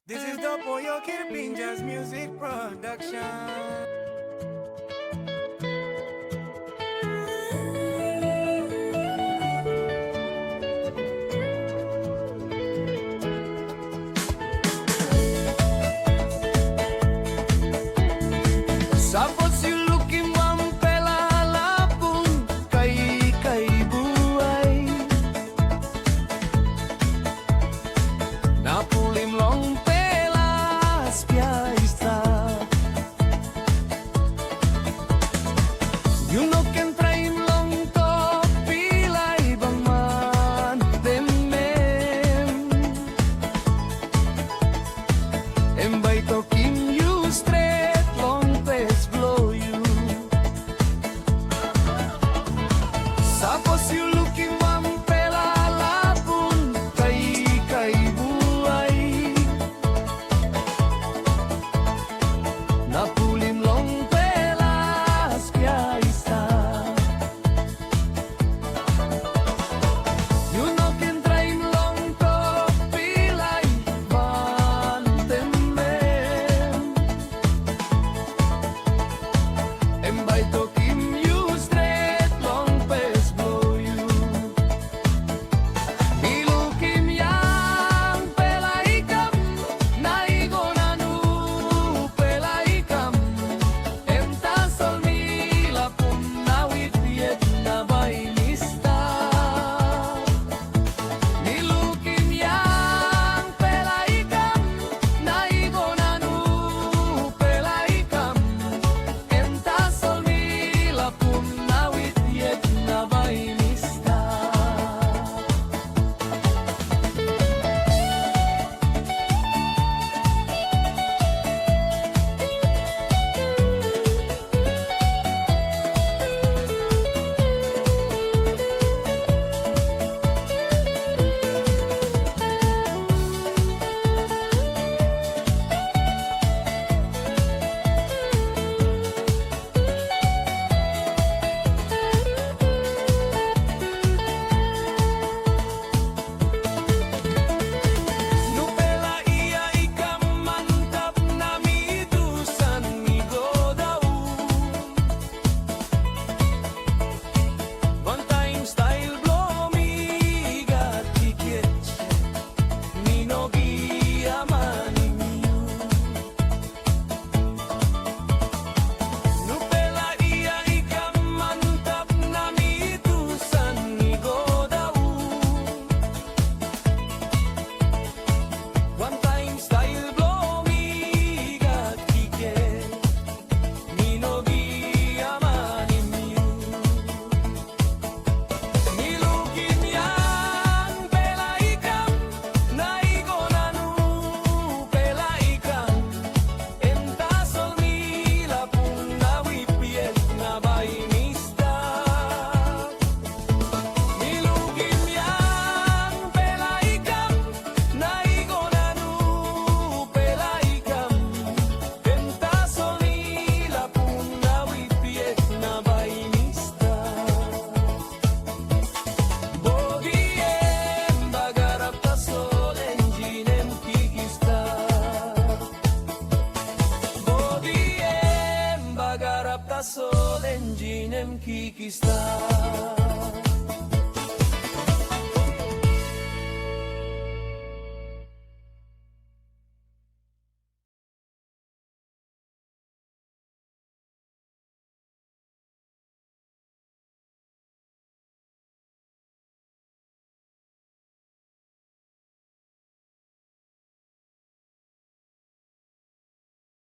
This is the Pollo Kirpin Jazz Music Production. Sapot silukim ang pelalapon kay buhay Napulim long pelas piaista You know can try long to pilay bang man temem Embay to kim you straight long pes blow you Sapos you looking man pelalapon kay buhay Napulim long pelas piaista You know can try long to pilay man temem Embay to kim you straight long pes blow you Ilukim yang pelaikam naigonanu pelaikam Enta solmila pun nawit diet na bainista Ilukim yang pelaikam naigonanu pelaikam Enta solmila pun nawit diet na bainista Nupela iya ikam mantap nami dusan migodau One time style blow me got tickets Minogi amaninyo Nupela iya ikam mantap nami dusan migodau One time style blow me got ticket Minogi amaninyo Nilukin yang pelaikam naigonanu pelaikam Enta solmila pun nawipiet na bainista Nilukin yang pelaikam naigonanu pelaikam Enta solmila pun nawipiet na bainista Bogiem bagarap ta solenginem kikista Bogiem bagarap ta solenginem kikista